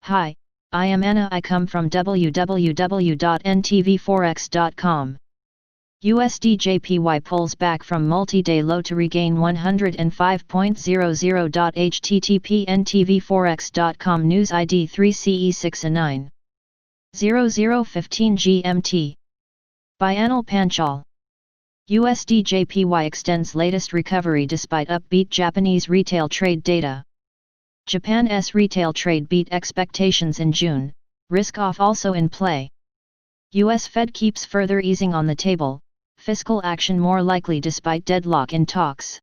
Hi, I am Anna. I come from www.ntvforex.com. USD JPY pulls back from multi-day low to regain 105.00. http ntvforex.com news ID 3CE6A9 0015 GMT. By Anil Panchal. USD JPY extends latest recovery despite upbeat Japanese retail trade data. Japan's retail trade beat expectations in June, risk-off also in play. US Fed keeps further easing on the table, fiscal action more likely despite deadlock in talks.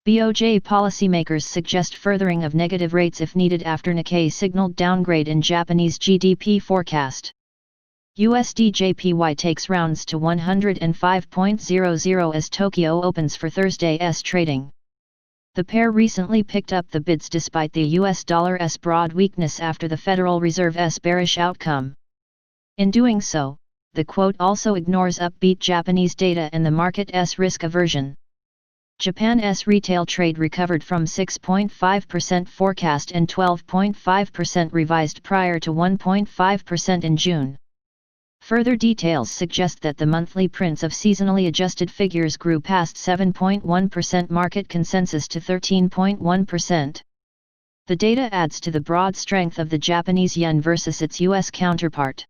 BOJ policymakers suggest furthering of negative rates if needed after Nikkei signaled downgrade in Japanese GDP forecast. USD JPY takes rounds to 105.00 as Tokyo opens for Thursday's trading. The pair recently picked up the bids despite the US dollar's broad weakness after the Federal Reserve's bearish outcome. In doing so, the quote also ignores upbeat Japanese data and the market's risk aversion. Japan's retail trade recovered from 6.5% forecast and 12.5% revised prior to 1.5% in June. Further details suggest that the monthly prints of seasonally adjusted figures grew past 7.1% market consensus to 13.1%. The data adds to the broad strength of the Japanese yen versus its US counterpart.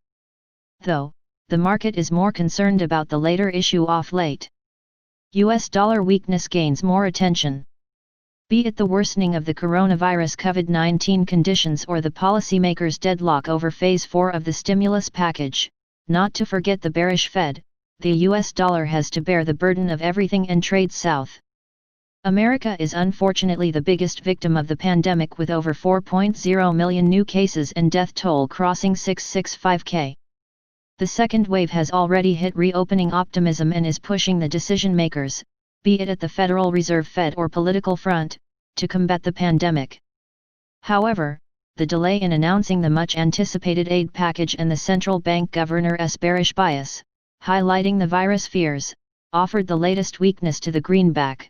Though, the market is more concerned about the later issue off late. US dollar weakness gains more attention. Be it the worsening of the coronavirus COVID-19 conditions or the policymakers' deadlock over Phase 4 of the stimulus package, not to forget the bearish Fed, the US dollar has to bear the burden of everything and trade south. America is unfortunately the biggest victim of the pandemic with over 4.0 million new cases and death toll crossing 665K. The second wave has already hit reopening optimism and is pushing the decision makers, be it at the Federal Reserve Fed or political front, to combat the pandemic. However, the delay in announcing the much-anticipated aid package and the central bank governor's bearish bias, highlighting the virus fears, offered the latest weakness to the greenback.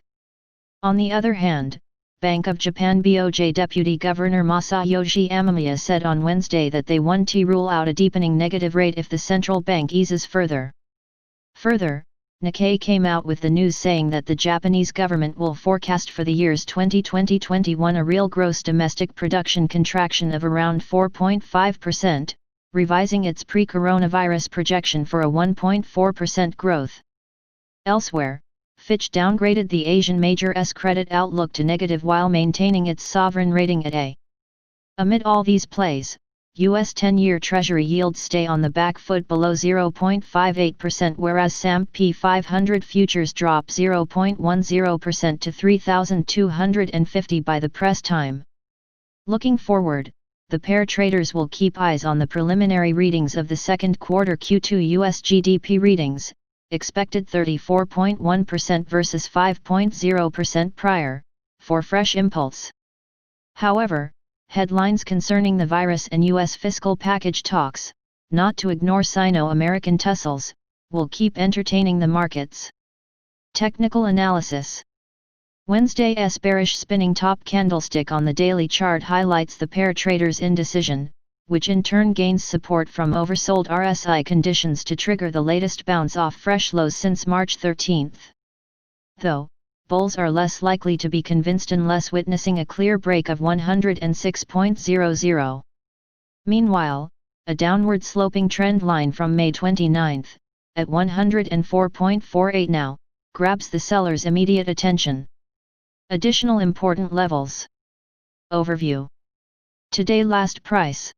On the other hand, Bank of Japan BOJ Deputy Governor Masayoshi Amamiya said on Wednesday that they want to rule out a deepening negative rate if the central bank eases further. Further, Nikkei came out with the news saying that the Japanese government will forecast for the years 2020-21 a real gross domestic production contraction of around 4.5%, revising its pre-coronavirus projection for a 1.4% growth. Elsewhere, Fitch downgraded the Asian major's credit outlook to negative while maintaining its sovereign rating at A. Amid all these plays, U.S. 10-year Treasury yields stay on the back foot below 0.58% whereas S&P 500 futures drop 0.10% to 3,250 by the press time. Looking forward, the pair traders will keep eyes on the preliminary readings of the second quarter Q2 U.S. GDP readings, expected 34.1% versus 5.0% prior, for fresh impulse. However, headlines concerning the virus and U.S. fiscal package talks, not to ignore Sino-American tussles, will keep entertaining the markets. Technical analysis. Wednesday's bearish spinning top candlestick on the daily chart highlights the pair traders' indecision, which in turn gains support from oversold RSI conditions to trigger the latest bounce off fresh lows since March 13. Though, bulls are less likely to be convinced unless witnessing a clear break of 106.00. Meanwhile, a downward sloping trend line from May 29, at 104.48 now, grabs the seller's immediate attention. Additional important levels. Overview. Today last price.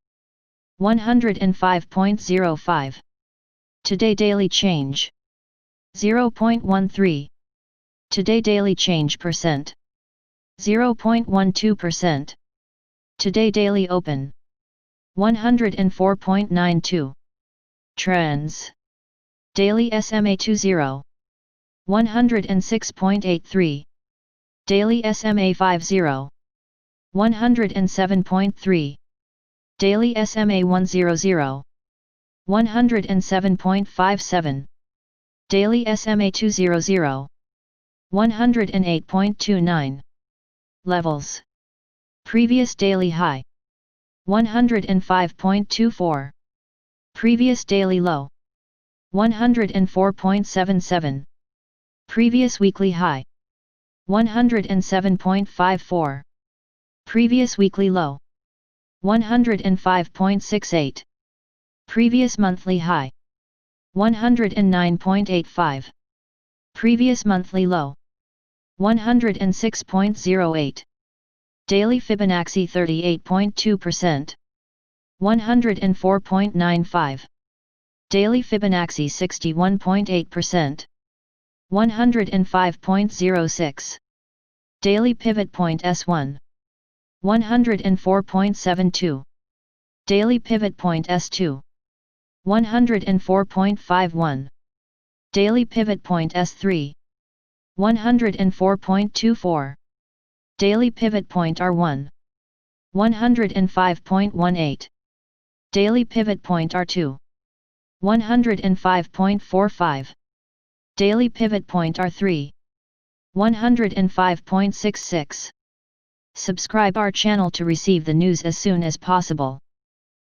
105.05. Today daily change. 0.13. Today daily change percent. 0.12%. Today daily open. 104.92. Trends. Daily SMA 20. 106.83. Daily SMA 50. 107.3. Daily SMA 100. 107.57. Daily SMA 200. 108.29. Levels. Previous daily high. 105.24. Previous daily low. 104.77. Previous weekly high. 107.54. Previous weekly low. 105.68. Previous monthly high. 109.85. Previous monthly low. 106.08. Daily Fibonacci 38.2%. 104.95. Daily Fibonacci 61.8%. 105.06. Daily Pivot Point S1. 104.72. Daily Pivot Point S2. 104.51. Daily Pivot Point S3. 104.24. Daily Pivot Point R1. 105.18. Daily Pivot Point R2. 105.45. Daily Pivot Point R3. 105.66. Subscribe our channel to receive the news as soon as possible.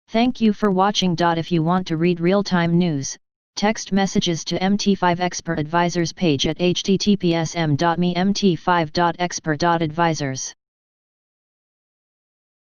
Thank you for watching. If you want to read real-time news, text messages to MT5 Expert Advisors page at https://m.me/mt5.expert.advisors.